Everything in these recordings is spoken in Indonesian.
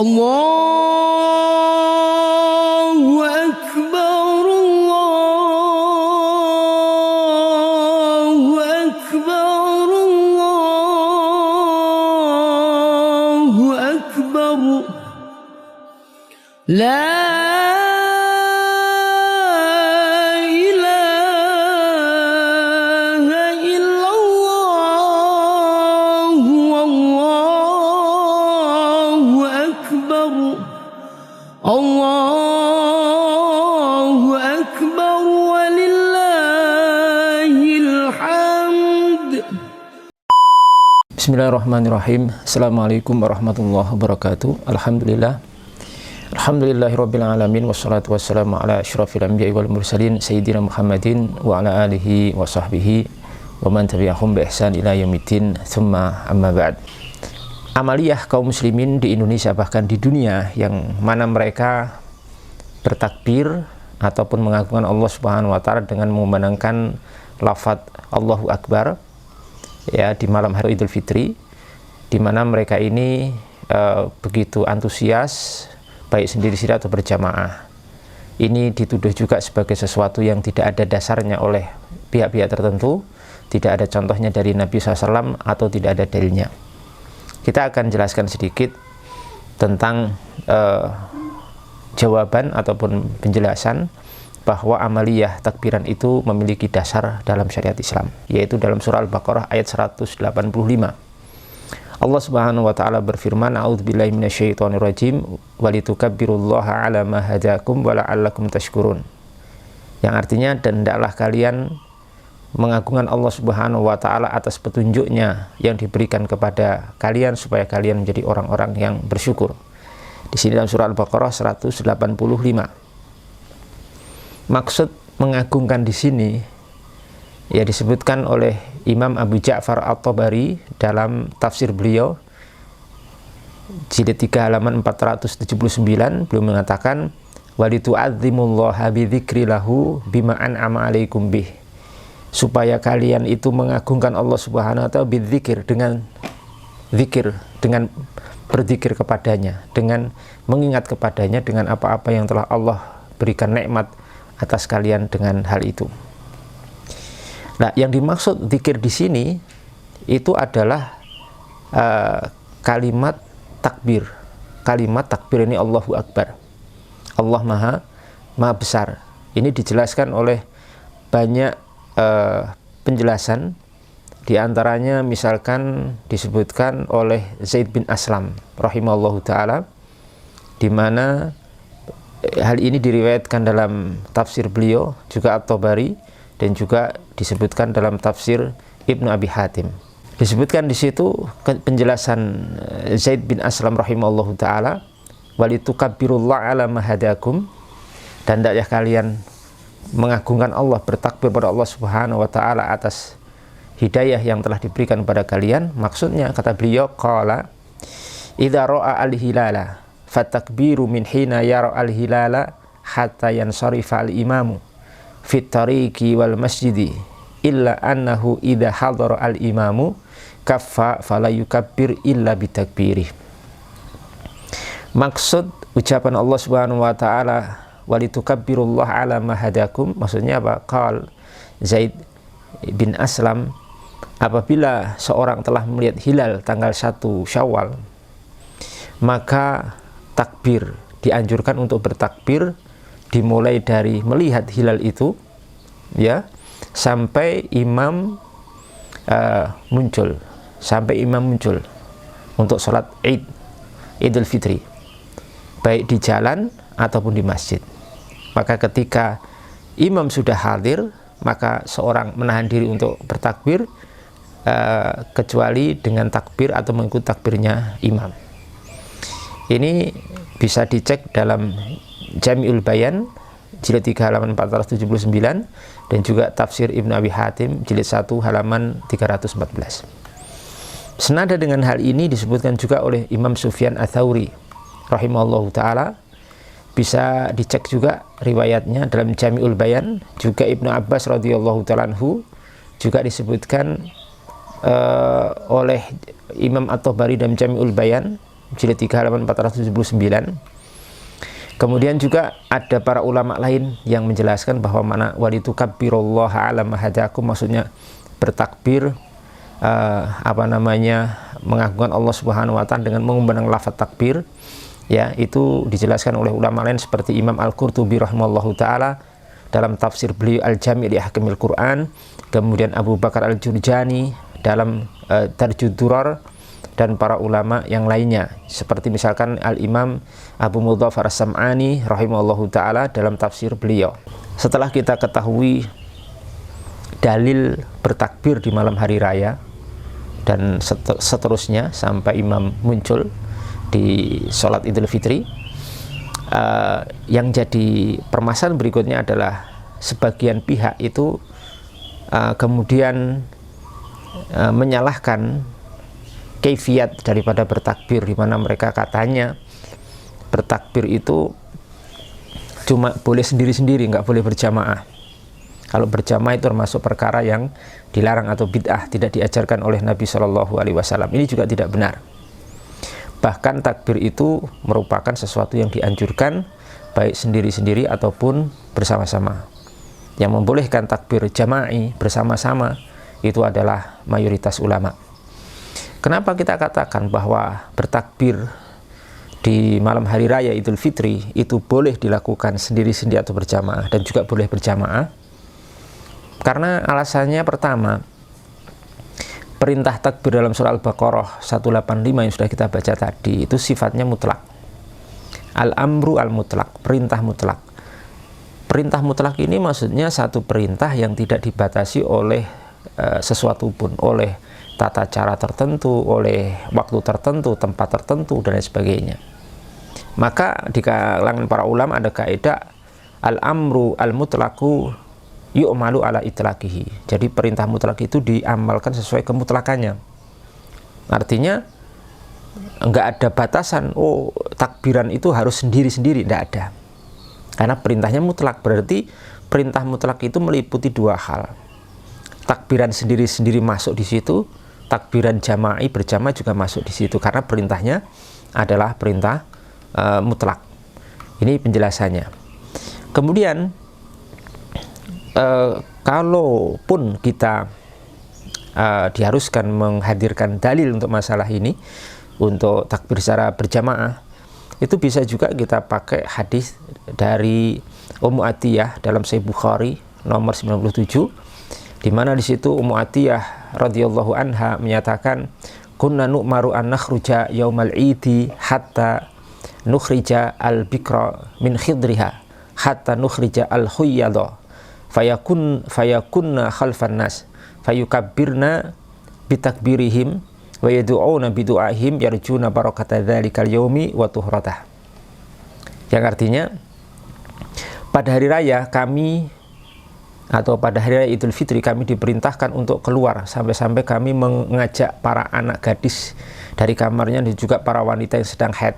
Allahu Akbar, Allahu Akbar, Allahu Akbar. La Allahu Akbar walillahil hamd. Bismillahirrahmanirrahim. Assalamualaikum warahmatullahi wabarakatuh. Alhamdulillahirabbil alamin wassalatu wassalamu ala asyrafil anbiya'i wal mursalin sayyidina Muhammadin wa ala alihi wa sahbihi wa man tabi'ahum bi ihsan ila yaumiddin. Tsumma amma ba'd. Amaliyah kaum muslimin di Indonesia bahkan di dunia yang mana mereka bertakbir ataupun mengagungkan Allah Subhanahu wa taala dengan mengumandangkan lafaz Allahu Akbar ya di malam hari Idul Fitri, di mana mereka ini begitu antusias baik sendiri-sendiri atau berjamaah. Ini dituduh juga sebagai sesuatu yang tidak ada dasarnya oleh pihak-pihak tertentu, tidak ada contohnya dari Nabi SAW atau tidak ada dalilnya. Kita akan jelaskan sedikit tentang jawaban ataupun penjelasan bahwa amaliyah takbiran itu memiliki dasar dalam syariat Islam, yaitu dalam surah Al-Baqarah ayat 185. Allah Subhanahu wa taala berfirman, a'udzubillahi minasyaitonirrajim walitukabbirullaha 'ala ma hadakum wa la'allakum tashkurun. Yang artinya, dan hendaklah kalian mengagungkan Allah Subhanahu wa taala atas petunjuknya yang diberikan kepada kalian supaya kalian menjadi orang-orang yang bersyukur. Di sini dalam surah Al-Baqarah 185. Maksud mengagungkan di sini ya disebutkan oleh Imam Abu Ja'far At-Tabari dalam tafsir beliau jilid 3 halaman 479. Beliau mengatakan walitu'azzimullaha bidzikri lahu bima an'ama 'alaikum bih, supaya kalian itu mengagungkan Allah Subhanahu wa taala bidzikir, dengan zikir, dengan berzikir kepadanya, dengan mengingat kepadanya dengan apa-apa yang telah Allah berikan nikmat atas kalian dengan hal itu. Nah, yang dimaksud zikir di sini itu adalah kalimat takbir. Kalimat takbir ini Allahu Akbar. Allah Maha Besar. Ini dijelaskan oleh banyak penjelasan, diantaranya misalkan disebutkan oleh Zaid bin Aslam rahimahullahu ta'ala, di mana hal ini diriwayatkan dalam tafsir beliau juga At-Tabari, dan juga disebutkan dalam tafsir Ibnu Abi Hatim. Disebutkan di situ penjelasan Zaid bin Aslam rahimahullahu ta'ala, walitukabbirullaha 'ala ma hadakum, dan hendaknya kalian mengagungkan Allah, bertakbir pada Allah Subhanahu wa taala atas hidayah yang telah diberikan kepada kalian. Maksudnya, kata beliau, qala idza ra'a al-hilala fatakbiru min hina yara al-hilala hatta yansarifa al-imamu fit tariqi wal masjidi illa annahu idza hadara al-imamu kaffa fala yukabbir illa bitakbirih. Maksud ucapan Allah Subhanahu wa taala walitukabbirullaha 'ala ma hadakum, maksudnya apa? Qal Zaid bin Aslam, apabila seorang telah melihat hilal tanggal 1 Syawal, maka takbir, dianjurkan untuk bertakbir dimulai dari melihat hilal itu ya sampai imam muncul, untuk sholat Idul Fitri, baik di jalan ataupun di masjid. Maka ketika imam sudah hadir, maka seorang menahan diri untuk bertakbir kecuali dengan takbir atau mengikuti takbirnya imam. Ini bisa dicek dalam Jami'ul Bayan jilid 3 halaman 479 dan juga tafsir Ibnu Abi Hatim jilid 1 halaman 314. Senada dengan hal ini disebutkan juga oleh Imam Sufyan Ats-Tsauri rahimahullahu taala. Bisa dicek juga riwayatnya dalam Jami'ul Bayan, juga Ibnu Abbas radhiyallahu ta'ala anhu juga disebutkan oleh Imam At-Tabari dalam Jami'ul Bayan jilid 3 halaman 479. Kemudian juga ada para ulama lain yang menjelaskan bahwa mana walitukabbirullaha ala ma hadakum, maksudnya bertakbir mengagungkan Allah Subhanahu wa taala dengan mengumandang lafaz takbir, ya, itu dijelaskan oleh ulama lain seperti Imam Al-Qurtubi rahimallahu taala dalam tafsir beliau Al-Jami' li Ahkamil Quran, kemudian Abu Bakar Al-Jurjani dalam Tarjud Durar, dan para ulama yang lainnya seperti misalkan Al-Imam Abu Mudhafar As-Sam'ani rahimallahu taala dalam tafsir beliau. Setelah kita ketahui dalil bertakbir di malam hari raya dan seterusnya sampai imam muncul di sholat Idul Fitri, yang jadi permasalahan berikutnya adalah sebagian pihak itu kemudian menyalahkan kaifiat daripada bertakbir, di mana mereka katanya bertakbir itu cuma boleh sendiri-sendiri, nggak boleh berjamaah. Kalau berjamaah itu termasuk perkara yang dilarang atau bid'ah, tidak diajarkan oleh Nabi Shallallahu Alaihi Wasallam. Ini juga tidak benar. Bahkan takbir itu merupakan sesuatu yang dianjurkan baik sendiri-sendiri ataupun bersama-sama. Yang membolehkan takbir jama'i bersama-sama itu adalah mayoritas ulama. Kenapa kita katakan bahwa bertakbir di malam hari raya Idul Fitri itu boleh dilakukan sendiri-sendiri atau berjamaah, dan juga boleh berjamaah? Karena alasannya pertama, perintah takbir dalam surah Al-Baqarah 185 yang sudah kita baca tadi itu sifatnya mutlak. Al-amru al-mutlak, perintah mutlak. Perintah mutlak ini maksudnya satu perintah yang tidak dibatasi oleh sesuatu pun, oleh tata cara tertentu, oleh waktu tertentu, tempat tertentu, dan lain sebagainya. Maka di kalangan para ulama ada kaidah al-amru al-mutlaku yu'malu ala itlaqihi. Jadi perintah mutlak itu diamalkan sesuai kemutlakannya. Artinya enggak ada batasan, oh takbiran itu harus sendiri-sendiri, tidak ada. Karena perintahnya mutlak, berarti perintah mutlak itu meliputi dua hal. Takbiran sendiri-sendiri masuk di situ, takbiran jama'i berjamaah juga masuk di situ, karena perintahnya adalah perintah mutlak. Ini penjelasannya. Kemudian kalaupun kita diharuskan menghadirkan dalil untuk masalah ini, untuk takbir secara berjamaah, itu bisa juga kita pakai hadis dari Ummu Atiyah dalam Sahih Bukhari nomor 97, di mana di situ Ummu Atiyah radhiyallahu anha menyatakan, kunna nu'maru an nakhruja yaumal idi hatta nukhrija al-bikra min khidriha hatta nukhrija al-huyyadha fayakunna khalfan nas fayukabbirna bitakbirihim wa yad'una bidu'ahim yarjuna barakata dzalikal yaumi wa tuhratah. Yang artinya pada hari raya kami, atau pada hari raya Idul Fitri, kami diperintahkan untuk keluar, sampai-sampai kami mengajak para anak gadis dari kamarnya dan juga para wanita yang sedang haid.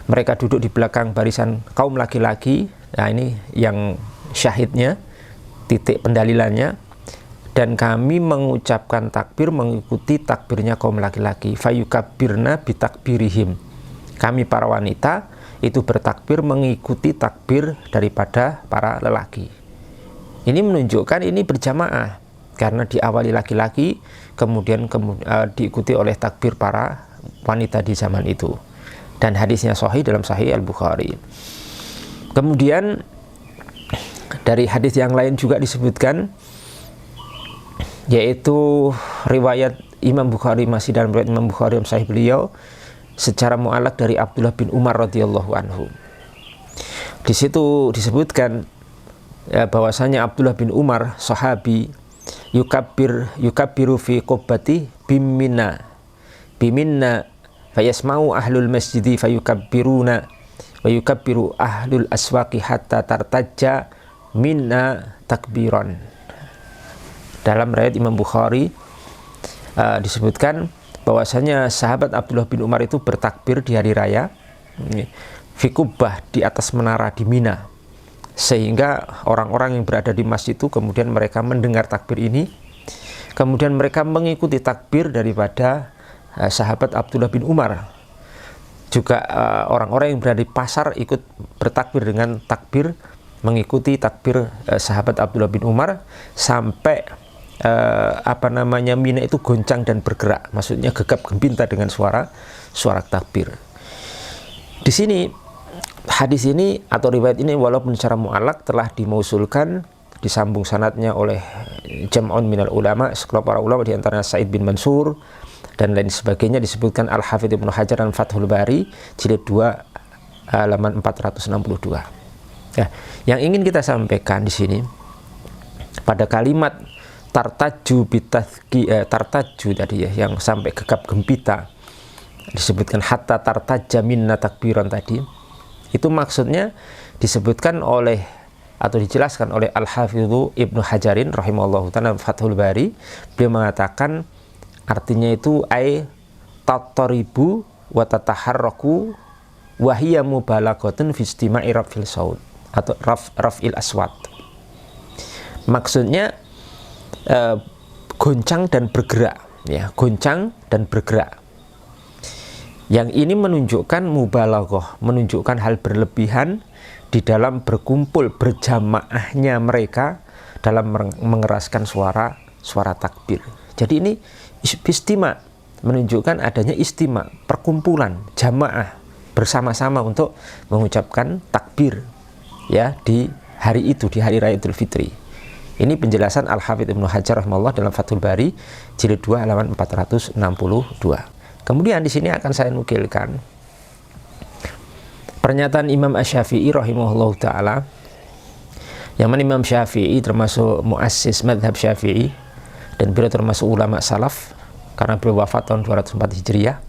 Mereka duduk di belakang barisan kaum laki-laki. Nah, ini yang syahidnya, titik pendalilannya. Dan kami mengucapkan takbir mengikuti takbirnya kaum laki-laki. Fayukabbirna bitakbirihim. Kami para wanita itu bertakbir mengikuti takbir daripada para lelaki. Ini menunjukkan ini berjamaah, karena diawali laki-laki, kemudian diikuti oleh takbir para wanita di zaman itu. Dan hadisnya sahih dalam Sahih Al-Bukhari. Kemudian dari hadis yang lain juga disebutkan, yaitu riwayat Imam Bukhari, masih dalam riwayat Imam Bukhari yang sahih beliau, secara mu'allaq dari Abdullah bin Umar radhiyallahu anhu. Di situ disebutkan bahwasanya Abdullah bin Umar sahabi yukabbiru fi qubbati biminna fayasma'u ahlul masjidi fayukabbiruna wa yukabbiru ahlul aswaqi hatta tartajja minna takbiran. Dalam riwayat Imam Bukhari disebutkan bahwasanya sahabat Abdullah bin Umar itu bertakbir di hari raya fi qubbah, di atas menara di Mina, sehingga orang-orang yang berada di masjid itu kemudian mereka mendengar takbir ini, kemudian mereka mengikuti takbir daripada sahabat Abdullah bin Umar, juga orang-orang yang berada di pasar ikut bertakbir dengan takbir, mengikuti takbir sahabat Abdullah bin Umar, sampai Mina itu goncang dan bergerak, maksudnya gegap gempita dengan suara takbir. Di sini hadis ini atau riwayat ini walaupun secara mu'allaq telah dimausulkan, disambung sanadnya oleh jam'un minal ulama, sekelompok para ulama di antaranya Sa'id bin Mansur dan lain sebagainya, disebutkan Al-Hafidz Ibnu Hajar dan Fathul Bari jilid 2 halaman 462. Ya, yang ingin kita sampaikan di sini pada kalimat tartaju tadi ya, yang sampai gegap gempita disebutkan hatta tartaja minna takbiran tadi, itu maksudnya disebutkan oleh atau dijelaskan oleh Al-Hafidzu Ibnu Hajarin rahimahullahu ta'ala Fathul Bari. Beliau mengatakan artinya itu ai tattaribu wa tataharraku wa hiya mubalaghatun fi istima'i raf'il saut atau raf'il aswat. Maksudnya goncang dan bergerak, ya, goncang dan bergerak. Yang ini menunjukkan mubalaghah, menunjukkan hal berlebihan di dalam berkumpul berjamaahnya mereka dalam mengeraskan suara takbir. Jadi ini istima, menunjukkan adanya istima, perkumpulan jamaah bersama-sama untuk mengucapkan takbir, ya, di hari itu, di hari raya Idul Fitri. Ini penjelasan Al-Hafidz Ibnu Hajar rahimahullah dalam Fathul Bari jilid 2 halaman 462. Kemudian di sini akan saya nukilkan pernyataan Imam Asy-Syafi'i rahimahullah ta'ala, yang mana Imam Syafi'i termasuk muassis madhab Syafi'i dan beliau termasuk ulama salaf karena beliau wafat tahun 204 Hijriah,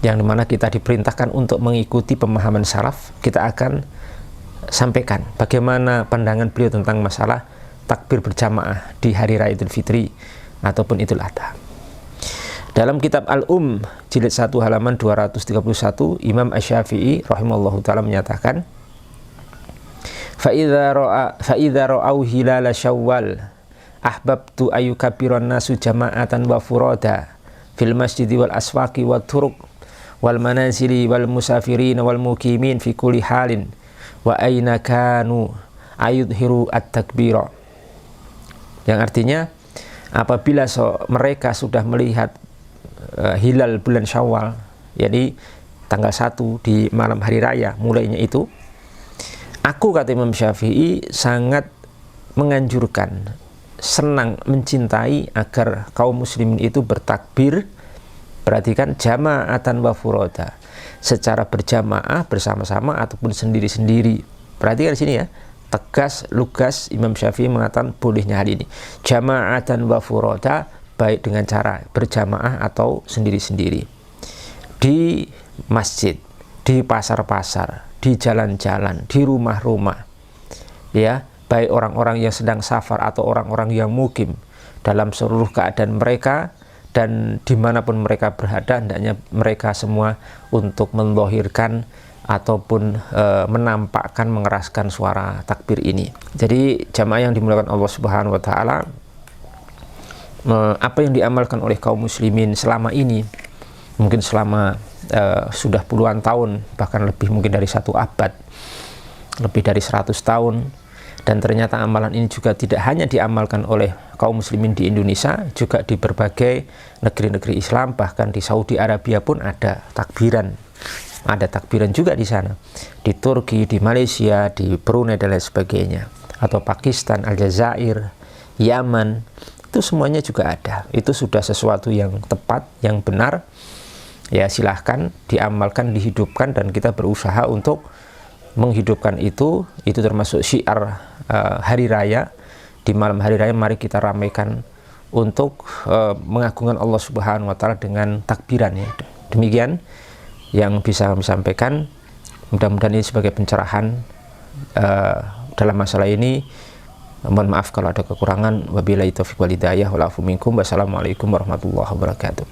yang dimana kita diperintahkan untuk mengikuti pemahaman salaf. Kita akan sampaikan bagaimana pandangan beliau tentang masalah takbir berjamaah di hari raya Idul Fitri ataupun Idul Adha. Dalam kitab Al-Um jilid 1 halaman 231, Imam Asy-Syafi'i rahimahullahu ta'ala menyatakan, fa idza ra'au hilala Syawal ahbabtu ayyukabbiran nasu jama'atan wa furada fil masjidi wal aswaqi wat turuq wal manazili wal musafirin wal muqimin fi kulli halin wa aina kanu ayudhiru at-takbira. Yang artinya apabila mereka sudah melihat hilal bulan Syawal, yakni tanggal 1 di malam hari raya mulainya itu, aku, kata Imam Syafi'i, sangat menganjurkan, senang, mencintai agar kaum muslimin itu bertakbir, perhatikan, jama'atan wa furoda, secara berjamaah, bersama-sama ataupun sendiri-sendiri. Perhatikan di sini ya, tegas, lugas Imam Syafi'i mengatakan bolehnya hal ini, jama'atan wa furoda, baik dengan cara berjamaah atau sendiri-sendiri, di masjid, di pasar-pasar, di jalan-jalan, di rumah-rumah, ya, baik orang-orang yang sedang safar atau orang-orang yang mukim, dalam seluruh keadaan mereka dan dimanapun mereka berada, hendaknya mereka semua untuk mendhahirkan ataupun menampakkan, mengeraskan suara takbir ini. Jadi jamaah yang dimuliakan Allah Subhanahu wa ta'ala, apa yang diamalkan oleh kaum muslimin selama ini, mungkin selama sudah puluhan tahun, bahkan lebih, mungkin dari 1 abad, lebih dari 100 tahun, dan ternyata amalan ini juga tidak hanya diamalkan oleh kaum muslimin di Indonesia, juga di berbagai negeri-negeri Islam, bahkan di Saudi Arabia pun ada takbiran juga di sana, di Turki, di Malaysia, di Brunei dan lain sebagainya, atau Pakistan, Aljazair, Yaman, itu semuanya juga ada. Itu sudah sesuatu yang tepat, yang benar, ya, silahkan diamalkan, dihidupkan, dan kita berusaha untuk menghidupkan itu termasuk syiar hari raya. Di malam hari raya mari kita ramaikan untuk mengagungkan Allah Subhanahu wa ta'ala dengan takbiran, ya. Demikian yang bisa kami sampaikan, mudah-mudahan ini sebagai pencerahan dalam masalah ini. Mohon maaf kalau ada kekurangan. Wabillahi taufiq wal hidayah wal afu minkum. Wassalamualaikum warahmatullahi wabarakatuh.